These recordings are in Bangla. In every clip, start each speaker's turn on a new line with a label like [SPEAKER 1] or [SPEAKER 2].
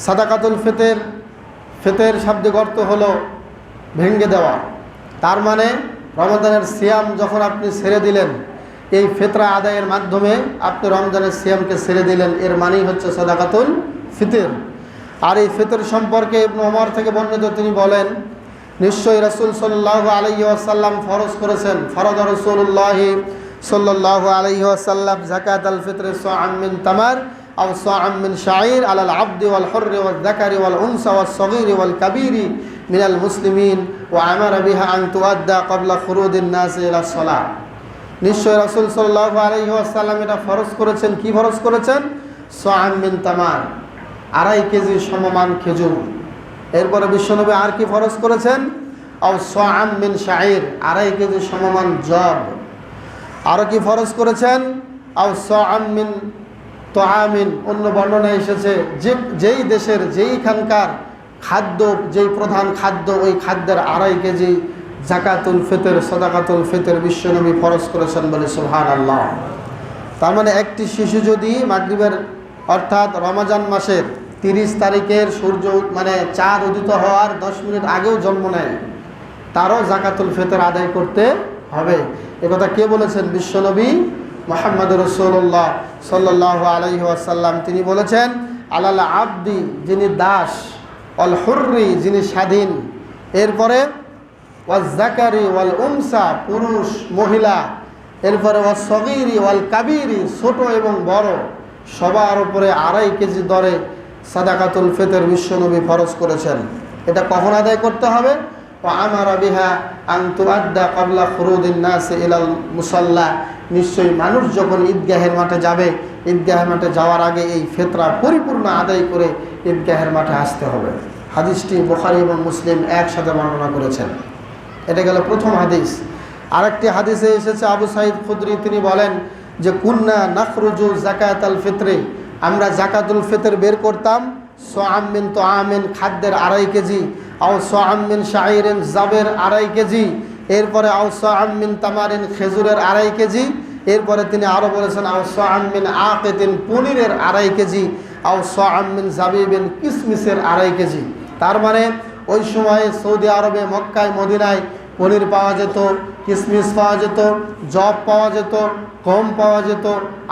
[SPEAKER 1] সাদাকাতুল ফিতর, ফিতর শাব্দিক অর্থ হলো ভেঙে দেওয়া। তার মানে রমজানের সিয়াম যখন আপনি ছেড়ে দিলেন, এই ফিতরা আদায়ের মাধ্যমে আপনি রমজানের সিয়ামকে ছেড়ে দিলেন, এর মানেই হচ্ছে সাদাকাতুল ফিতর। আর এই ফিতর সম্পর্কে ইবনে ওমর থেকে বর্ণিত, তিনি বলেন, নিশ্চয়ই রাসূল সাল্লাল্লাহু আলাইহি ওয়াসাল্লাম ফরজ করেছেন, ফরজ রাসূলুল্লাহ সাল্লাল্লাহু আলাইহি ওয়াসাল্লাম যাকাতুল ফিতর সা'আম মিন তামার আও সা'আম মিন শাঈর আলাল আবদি ওয়াল হুররি ওয়াল যাকারি ওয়াল উনসা ওয়াস সাগীরি ওয়াল কাবীরি মিনাল মুসলিমিন ওয়া আমারা বিহা আন তুআদ্দা ক্বাবলা খুরুজিন নাস ইলাস সালাহ। নিশ্চয় রাসূল সাল্লাল্লাহু আলাইহি ওয়াসাল্লাম এটা ফরজ করেছেন। কি ফরজ করেছেন? সা'আম মিন তামার, 2.5 কেজি সমমান খেজুর। এরপরে বিশ্বনবী আর কি ফরজ করেছেন? আও সা'আম মিন শাঈর, 2.5 কেজি সমমান জব। আরও কি ফরজ করেছেন? আও সা'আম মিন তুআমিন, অন্য বর্ণনায় এসেছে যেই দেশের যেইখানকার খাদ্য, যেই প্রধান খাদ্য, ওই খাদ্যের 2.5 কেজি যাকাতুল ফিতর, সাদাকাতুল ফিতর বিশ্বনবী ফরজ করেছেন বলে সুবহানাল্লাহ। তার মানে একটি শিশু যদি মাগরিবের অর্থাৎ রমজান মাসের 30 তারিখের সূর্য মানে চাঁদ উদিত হওয়ার 10 মিনিট আগেও জন্ম নেয়, তারও যাকাতুল ফিতর আদায় করতে হবে। একথা কে বলেছেন? বিশ্বনবী মুহাম্মদুর রাসূলুল্লাহ সাল্লাল্লাহু আলাইহি ওয়াসাল্লাম। তিনি বলেছেন, আলাল আবদি, যিনি দাস, অল হুররি, যিনি স্বাধীন, এরপরে ওয়াজ যাকারি ওয়াল উনসা, পুরুষ মহিলা, এরপরে ওয়াজ সগীরি ওয়াল কাবীরি, ছোট এবং বড়, সবার উপরে 2.5 কেজি দরে সাদাকাতুল ফিতর বিশ্বনবী ফরজ করেছেন। এটা কখন আদায় করতে হবে? ওয়া আমারা বিহা আন তুআদ্দা ক্বাবলা খুরুজিন নাস ইলাল মুসাল্লা, নিশ্চয়ই মানুষ যখন ঈদগাহের মাঠে যাবে, ঈদগাহের মাঠে যাওয়ার আগে এই ফিতরা পরিপূর্ণ আদায় করে ঈদগাহের মাঠে আসতে হবে। হাদিসটি বুখারী এবং মুসলিম একসাথে বর্ণনা করেছেন। এটা গেল প্রথম হাদিস। আরেকটি হাদিসে এসেছে আবু সাঈদ খুদরি, তিনি বলেন যে কুন্না নাখরুজু যাকাতাল ফিতরি, আমরা যাকাতুল ফিতর বের করতাম সা'আম মিন তুআমিন, খাদ্যের 2.5 কেজি, আও সা'আম মিন শাঈরিন, জাবের 2.5 কেজি, এরপরে আও সা'আম মিন তামারিন, খেজুরের 2.5 কেজি, এরপরে তিনি আরও বলেছেন আও সা'আম মিন আকিতিন, পনিরের 2.5 কেজি, আও সা'আম মিন জাবিবিন, কিসমিসের 2.5 কেজি। তার মানে ওই সময়ে সৌদি আরবে, মক্কায়, মদিনায় পনির পাওয়া যেত, কিসমিস পাওয়া যেত, জব পাওয়া যেত, গম পাওয়া যেত,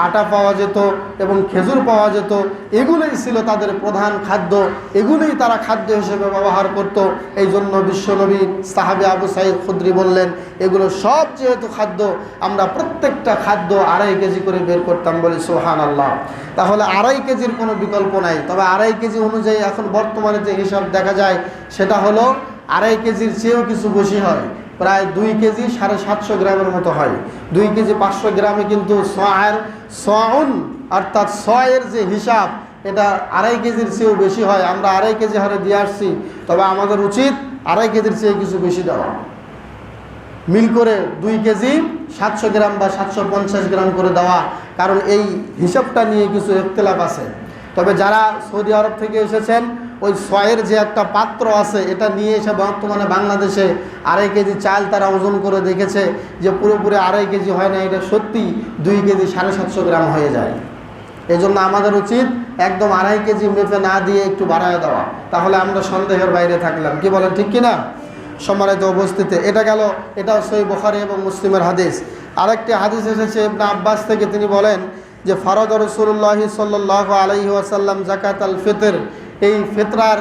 [SPEAKER 1] আটা পাওয়া যেত এবং খেজুর পাওয়া যেত। এগুলোই ছিল তাদের প্রধান খাদ্য, এগুলোই তারা খাদ্য হিসেবে ব্যবহার করত। এই জন্য বিশ্বনবী সাহাবী আবু সাঈদ খুদরি বললেন, এগুলো সব যেহেতু খাদ্য, আমরা প্রত্যেকটা খাদ্য 2.5 কেজি করে বের করতাম বলে সুবহানাল্লাহ। তাহলে 2.5 কেজির কোনো বিকল্প নাই। তবে 2.5 কেজি অনুযায়ী এখন বর্তমানে যে হিসাব দেখা যায় সেটা হলো 2.5 কেজির চেয়েও কিছু বেশি হয়, প্রায় 2 কেজি 750 গ্রামের মতো হয়। 2 কেজি 500 গ্রামে কিন্তু সাউন অর্থাৎ 6 যে হিসাব, এটা 2.5 কেজির চেয়েও বেশি হয়। আমরা 2.5 কেজি হারে দিয়ে আসছি, তবে আমাদের উচিত 2.5 কেজির চেয়ে কিছু বেশি দেওয়া, মিল করে 2 কেজি 700 গ্রাম বা 750 গ্রাম করে দেওয়া। কারণ এই হিসাবটা নিয়ে কিছু ইখতিলাফ আছে। তবে যারা সৌদি আরব থেকে এসেছেন, ওই 6 যে একটা পাত্র আছে, এটা নিয়ে এসে বর্তমানে বাংলাদেশে 2.5 কেজি চাল তারা ওজন করে দেখেছে যে পুরোপুরি 2.5 কেজি হয় না, এটা সত্যি 2 কেজি 750 গ্রাম হয়ে যায়। এই জন্য আমাদের উচিত একদম 2.5 কেজি মেপে না দিয়ে একটু বাড়ায় দেওয়া, তাহলে আমরা সন্দেহের বাইরে থাকলাম। কি বলেন, ঠিক কিনা? সম্মানিত উপস্থিতি, এটা গেল, এটাও সহিহ বুখারী এবং মুসলিমের হাদিস। আরেকটি হাদিস এসেছে ইবনে আব্বাস থেকে, তিনি বলেন যে ফারাদ রাসূলুল্লাহ সাল্লাল্লাহু আলাইহি ওয়াসাল্লাম যাকাতাল ফিতর, এই ফিতরার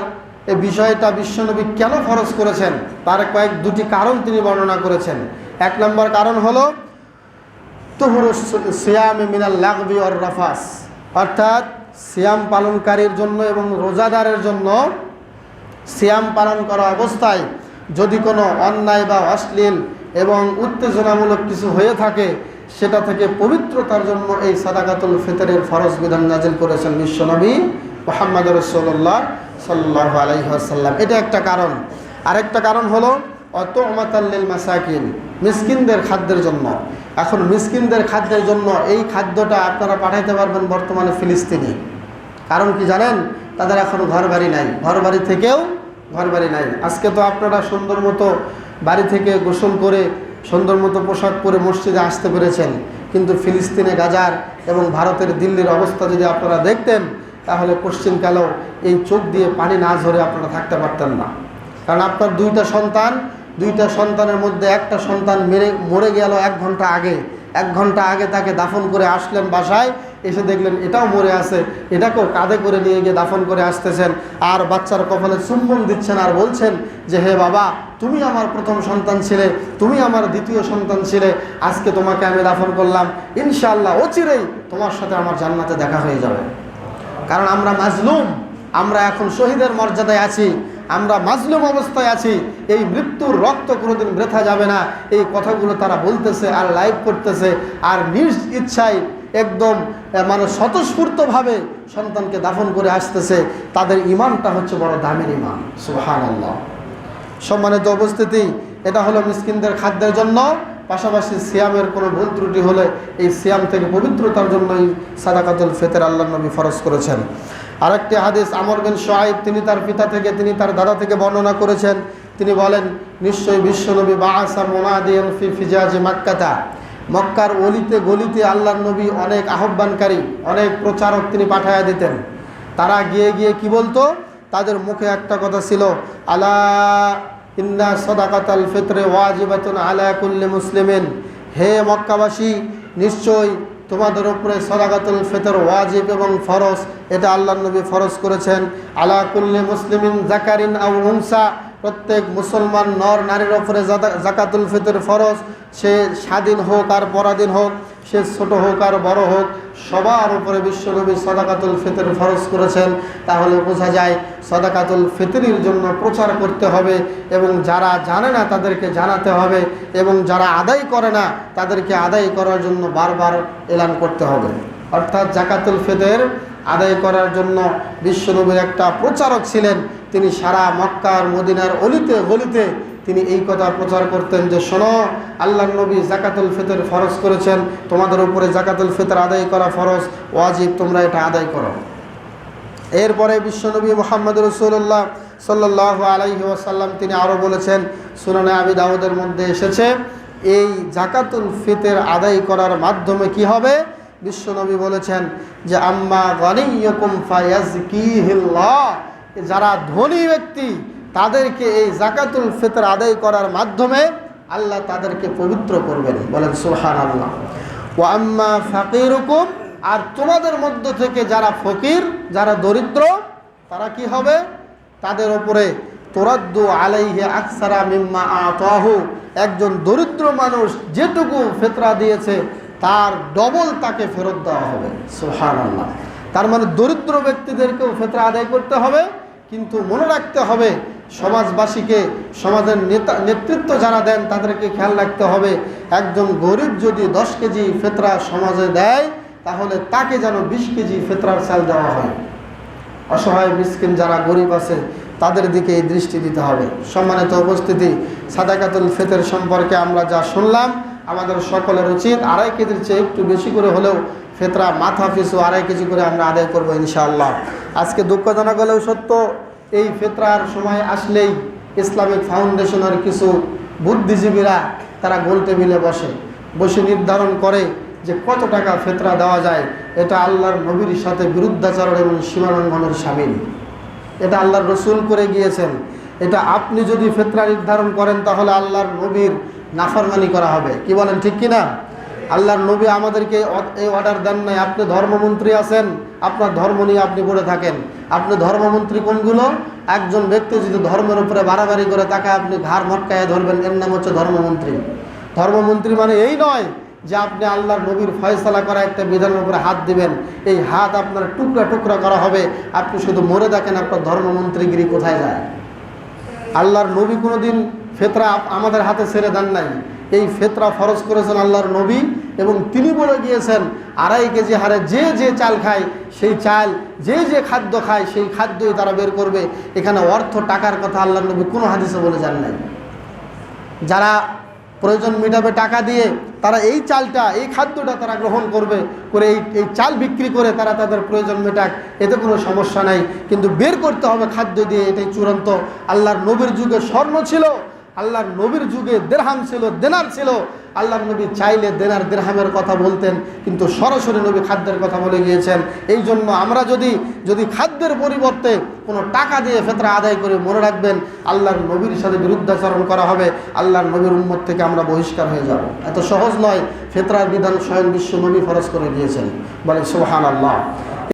[SPEAKER 1] এই বিষয়টা বিশ্বনবী কেন ফরজ করেছেন তার দুটি কারণ তিনি বর্ণনা করেছেন। 1 নম্বর কারণ হলো তুহরুস সিয়াম মিনাল লাগবি ওয়ার রাফাস, অর্থাৎ সিয়াম পালনকারীর জন্য এবং রোজাদারের জন্য সিয়াম পালন করা অবস্থায় যদি কোনো অন্যায় বা অশ্লীল এবং উত্তেজনামূলক কিছু হয়ে থাকে, সেটা থেকে পবিত্রতার জন্য এই সাদাকাতুল ফিতরের ফরজ বিধান নাজিল করেছেন বিশ্বনবী মুহাম্মদুর রাসূলুল্লাহ সাল্লাল্লাহু আলাইহি ওয়াসাল্লাম। এটা একটা কারণ। আরেকটা কারণ হলো অতুমাতাল লিল মাসাকিন, মিসকিনদের খাদ্যের জন্য। এখন মিসকিনদের খাদ্যের জন্য এই খাদ্যটা আপনারা পাঠাইতে পারবেন বর্তমানে ফিলিস্তিনে। কারণ কি জানেন? তাদের এখন ঘরবাড়ি নাই, ঘরবাড়ি থেকেও ঘরবাড়ি নাই। আজকে তো আপনারা সুন্দর মতো বাড়ি থেকে গোসল করে সুন্দর মতো পোশাক পরে মসজিদে আসতে পেরেছেন, কিন্তু ফিলিস্তিনে গাজার এবং ভারতের দিল্লির অবস্থা যদি আপনারা দেখতেন, তাহলে কোশ্চিনকালেও এই চোখ দিয়ে পানি না ঝরে আপনারা থাকতে পারতেন না। কারণ আপনার দুইটা সন্তানের মধ্যে একটা সন্তান মরে গেল 1 ঘন্টা আগে, 1 ঘন্টা আগে তাকে দাফন করে আসলেন বাসায়, এসে দেখলেন এটাও মরে আছে, এটাকেও কাঁধে করে নিয়ে গিয়ে দাফন করে আসতেছেন, আর বাচ্চার কপালে চুম্বন দিচ্ছেন আর বলছেন যে হে বাবা, তুমি আমার প্রথম সন্তান ছিলে, তুমি আমার দ্বিতীয় সন্তান ছিলে, আজকে তোমাকে আমি দাফন করলাম, ইনশাআল্লাহ অচিরেই তোমার সাথে আমার জান্নাতে দেখা হয়ে যাবে। কারণ আমরা মাজলুম, আমরা এখন শহীদের মর্যাদায় আছি, আমরা মাজলুম অবস্থায় আছি। এই মৃত্যুর রক্ত কোনোদিন বৃথা যাবে না, এই কথাগুলো তারা বলতেছে আর লাইভ করতেছে, আর নিজ ইচ্ছায় একদম মানে স্বতঃস্ফূর্তভাবে সন্তানকে দাফন করে আসতেছে। তাদের ইমানটা হচ্ছে বড় দামের ইমান। সুবহানাল্লাহ। সম্মানিত উপস্থিতি, এটা হলো মিসকিনদের খাদ্যের জন্য। পাশাপাশি সিয়ামের কোনো ভুল ত্রুটি হলে এই সিয়াম থেকে পবিত্রতার জন্যই সাদাকাতুল ফিতর আল্লাহর নবী ফরজ করেছেন। আরেকটি হাদিস আমর বিন শুআইব, তিনি তার পিতা থেকে, তিনি তার দাদা থেকে বর্ণনা করেছেন। তিনি বলেন, নিশ্চয়ই বিশ্বনবী বাআসা মুনাদিয়ান ফি ফিজাজি মাক্কাতা, মক্কার অলিতে গলিতে আল্লাহর নবী অনেক আহ্বানকারী, অনেক প্রচারক তিনি পাঠায়া দিতেন। তারা গিয়ে গিয়ে কি বলতো? তাদের মুখে একটা কথা ছিল, আলা ইন্না সাদাকাতাল ফিতরে ওয়াজিবাতুন আলা কুল্লি মুসলিমিন, হে মক্কাবাসী, নিশ্চয় তোমাদের উপরে সাদাকাতুল ফিতর ওয়াজিব এবং ফরজ, এটা আল্লাহর নবী ফরজ করেছেন। আলা কুল্লি মুসলিমিন যাকারিন আও উনসা, প্রত্যেক মুসলমান নর নারীর উপরে যাকাতুল ফিতর ফরজ, সে স্বাধীন হোক আর পরাধীন হোক, সে ছোট হোক আর বড় হোক, সবার উপরে বিশ্বনবী সাদাকাতুল ফিতর ফরজ করেছেন। তাহলে বোঝা যায় সাদাকাতুল ফিতরের জন্য প্রচার করতে হবে, এবং যারা জানে না তাদেরকে জানাতে হবে, এবং যারা আদায় করে না তাদেরকে আদায় করার জন্য বারবার এলান করতে হবে। অর্থাৎ যাকাতুল ফিতর আদায় করার জন্য বিশ্বনবীর একটা প্রচারক ছিলেন। তিনি সারা মক্কার মদিনার অলিতে গলিতে তিনি এই কথা প্রচার করতেন যে শোনো, আল্লাহর নবী যাকাতুল ফিতর ফরজ করেছেন, তোমাদের উপরে যাকাতুল ফিতর আদায় করা ফরজ, ওয়াজিব, তোমরা এটা আদায় করো। এরপরে বিশ্বনবী মুহাম্মদ রাসূলুল্লাহ সাল্লাল্লাহু আলাইহি ওয়াসাল্লাম তিনি আরও বলেছেন, সুনানে আবি দাউদের মধ্যে এসেছে, এই যাকাতুল ফিতর আদায় করার মাধ্যমে কি হবে? বিশ্বনবী বলেছেন যে আম্মা গানিয়্যুকুম ফায়াজকিহিল্লাহ, যারা ধনী ব্যক্তি তাদেরকে এই যাকাতুল ফিতর আদায় করার মাধ্যমে আল্লাহ তাদেরকে পবিত্র করবেন। বলেন সুবহানাল্লাহ। ওয়া আম্মা ফাকিরুকুম, আর তোমাদের মধ্য থেকে যারা ফকির, যারা দরিদ্র, তারা কি হবে? তাদের উপরে তুরাদ্দু আলাইহি আকসারা মিম্মা আতাহু, একজন দরিদ্র মানুষ যেটুকু ফিতরা দিয়েছে তার ডবল তাকে ফেরত দেওয়া হবে। সুবহানাল্লাহ। তার মানে দরিদ্র ব্যক্তিদেরকেও ফিতরা আদায় করতে হবে, কিন্তু মনে রাখতে হবে সমাজবাসীকে, সমাজের নেতৃত্ব যারা দেন তাদেরকে খেয়াল রাখতে হবে, একজন গরিব যদি 10 কেজি ফিতরা সমাজে দেয় তাহলে তাকে যেন 20 কেজি ফিতরার চাল দেওয়া হয়। অসহায় মিসকিন যারা গরিব আছে তাদের দিকে এই দৃষ্টি দিতে হবে। সম্মানিত উপস্থিতি, সাদাকাতুল ফিতর সম্পর্কে আমরা যা শুনলাম, আমাদের সকলের উচিত 2.5 কেজির চেয়ে একটু বেশি করে হলেও ফিতরা মাথা পিছু 2.5 কেজি করে আমরা আদায় করবো ইনশাআল্লাহ। আজকে দুঃখজনক হলেও সত্য, এই ফিতরার সময় আসলেই ইসলামিক ফাউন্ডেশনের কিছু বুদ্ধিজীবীরা তারা গোল টেবিলে বসে নির্ধারণ করে যে কত টাকা ফিতরা দেওয়া যায়। এটা আল্লাহর নবীর সাথে বিরুদ্ধাচরণ এবং সীমালঙ্ঘনের শামিল। এটা আল্লাহর রসুল করে গিয়েছেন। এটা আপনি যদি ফিতরা নির্ধারণ করেন তাহলে আল্লাহর নবীর নাফরমানি করা হবে। কি বলেন, ঠিক কিনা? আল্লাহর নবী আমাদেরকে এই অর্ডার দেন নাই। আপনি ধর্মমন্ত্রী আছেন, আপনার ধর্ম নিয়ে আপনি পড়ে থাকেন। আপনি ধর্মমন্ত্রী কোনগুলো? একজন ব্যক্তি যদি ধর্মের উপরে বাড়াবাড়ি করে তাকে আপনি ঘাড় মটকায় ধরবেন, এর নাম হচ্ছে ধর্মমন্ত্রী। ধর্মমন্ত্রী মানে এই নয় যে আপনি আল্লাহর নবীর ফয়সালা করা একটা বিধানের উপরে হাত দিবেন, এই হাত আপনার টুকরা টুকরা করা হবে, আপনি শুধু মরে দেখেন আপনার ধর্মমন্ত্রীগিরি কোথায় যায়। আল্লাহর নবী কোনোদিন ফিতরা আমাদের হাতে ছেড়ে দেন নাই। এই ফিতরা ফরজ করেছেন আল্লাহর নবী, এবং তিনি বলে গিয়েছেন 2.5 কেজি হারে যে যে চাল খায় সেই চাল, যে যে খাদ্য খায় সেই খাদ্যই তারা বের করবে। এখানে অর্থ টাকার কথা আল্লাহর নবী কোনো হাদিসে বলে যান নাই। যারা প্রয়োজন মেটাবে টাকা দিয়ে, তারা এই চালটা, এই খাদ্যটা তারা গ্রহণ করবে, করে এই চাল বিক্রি করে তারা তাদের প্রয়োজন মেটাক, এতে কোনো সমস্যা নাই। কিন্তু বের করতে হবে খাদ্য দিয়ে, এটাই চূড়ান্ত। আল্লাহর নবীর যুগে স্বর্ণ ছিল, আল্লাহর নবীর যুগে দিরহাম ছিল, দেনার ছিল, আল্লাহর নবী চাইলে দেনার দিরহামের কথা বলতেন, কিন্তু সরাসরি নবী খাদ্যের কথা বলে গিয়েছেন। এই জন্য আমরা যদি খাদ্যের পরিবর্তে কোনো টাকা দিয়ে ফিতরা আদায় করে, মনে রাখবেন আল্লাহর নবীর সাথে বিরুদ্ধাচরণ করা হবে, আল্লাহর নবীর উম্মত থেকে আমরা বহিষ্কার হয়ে যাব। এত সহজ নয়। ফিতরার বিধান স্বয়ং বিশ্ব নবী ফরজ করে দিয়েছেন। বলে সুবহানাল্লাহ।